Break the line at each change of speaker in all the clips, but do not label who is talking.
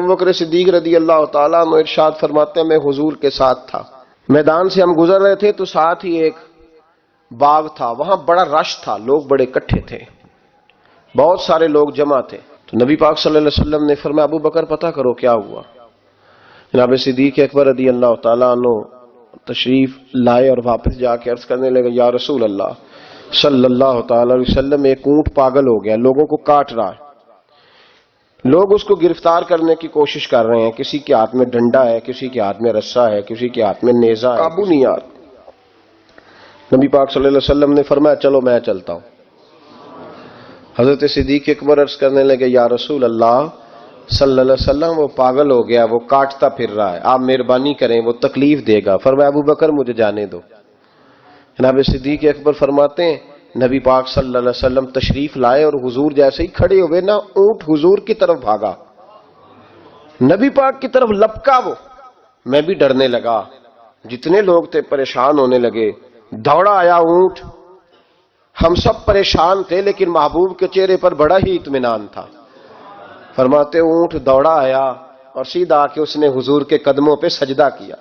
بکر صدیق رضی اللہ تعالیٰ عنہ ارشاد فرماتے ہیں میں حضور کے ساتھ تھا، میدان سے ہم گزر رہے تھے تو ساتھ ہی ایک باغ تھا، وہاں بڑا رش تھا، لوگ بڑے اکٹھے تھے، بہت سارے لوگ جمع تھے۔ تو نبی پاک صلی اللہ علیہ وسلم نے فرمایا ابو بکر پتہ کرو کیا ہوا۔ جناب صدیق اکبر رضی اللہ تعالیٰ عنہ تشریف لائے اور واپس جا کے عرض کرنے لگے یا رسول اللہ صلی اللہ تعالی علیہ وسلم ایک اونٹ پاگل ہو گیا، لوگوں کو کاٹ رہا ہے، لوگ اس کو گرفتار کرنے کی کوشش کر رہے ہیں، کسی کے ہاتھ میں ڈنڈا ہے، کسی کے ہاتھ میں رسا ہے، کسی کے ہاتھ میں نیزہ ہے، قابو نہیں آ رہا۔ نبی پاک صلی اللہ علیہ وسلم نے فرمایا چلو میں چلتا ہوں۔ حضرت صدیق اکبر عرض کرنے لگے یا رسول اللہ صلی اللہ علیہ وسلم وہ پاگل ہو گیا، وہ کاٹتا پھر رہا ہے، آپ مہربانی کریں، وہ تکلیف دے گا۔ فرمایا ابو بکر مجھے جانے دو۔ جناب صدیق اکبر فرماتے ہیں نبی پاک صلی اللہ علیہ وسلم تشریف لائے اور حضور جیسے ہی کھڑے ہوئے نا اونٹ حضور کی طرف بھاگا، نبی پاک کی طرف لپکا، وہ میں بھی ڈرنے لگا، جتنے لوگ تھے پریشان ہونے لگے، دوڑا آیا اونٹ، ہم سب پریشان تھے لیکن محبوب کے چہرے پر بڑا ہی اطمینان تھا۔ فرماتے اونٹ دوڑا آیا اور سیدھا آ کے اس نے حضور کے قدموں پہ سجدہ کیا،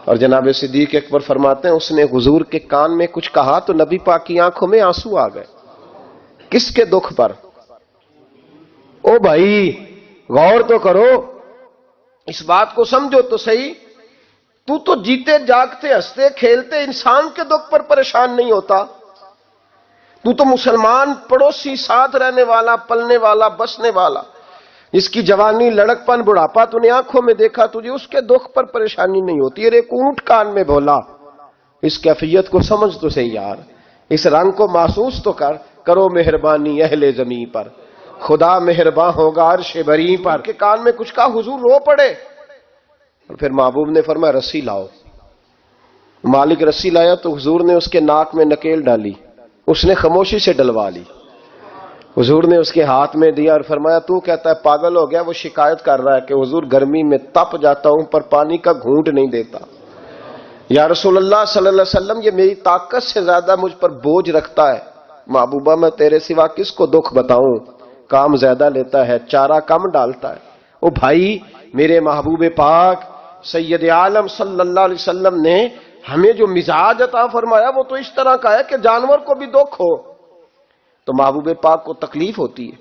اور جناب صدیق اکبر فرماتے ہیں اس نے حضور کے کان میں کچھ کہا تو نبی پاک کی آنکھوں میں آنسو آ گئے۔ کس کے دکھ پر؟ او بھائی غور تو کرو، اس بات کو سمجھو تو صحیح، تو جیتے جاگتے ہنستے کھیلتے انسان کے دکھ پر پریشان نہیں ہوتا، تو مسلمان پڑوسی ساتھ رہنے والا، پلنے والا، بسنے والا، اس کی جوانی لڑک پن بڑھاپا تو نے آنکھوں میں دیکھا، تجھے اس کے دکھ پر پریشانی نہیں ہوتی۔ ایک اونٹ کان میں بولا، اس کیفیت کو سمجھ تو صحیح یار، اس رنگ کو محسوس تو کرو مہربانی اہل زمین پر، خدا مہرباں ہوگا عرش بری پر۔ کے کان میں کچھ کہا، حضور رو پڑے، اور پھر محبوب نے فرمایا رسی لاؤ۔ مالک رسی لایا تو حضور نے اس کے ناک میں نکیل ڈالی، اس نے خاموشی سے ڈلوا لی، حضور نے اس کے ہاتھ میں دیا اور فرمایا تو کہتا ہے پاگل ہو گیا، وہ شکایت کر رہا ہے کہ حضور گرمی میں تپ جاتا ہوں پر پانی کا گھونٹ نہیں دیتا، یا رسول اللہ صلی اللہ علیہ وسلم یہ میری طاقت سے زیادہ مجھ پر بوجھ رکھتا ہے، محبوبہ میں تیرے سوا کس کو دکھ بتاؤں، کام زیادہ لیتا ہے چارہ کم ڈالتا ہے۔ او بھائی میرے محبوب پاک سید عالم صلی اللہ علیہ وسلم نے ہمیں جو مزاج عطا فرمایا وہ تو اس طرح کا ہے کہ جانور کو بھی دکھ ہو تو محبوب پاک کو تکلیف ہوتی ہے،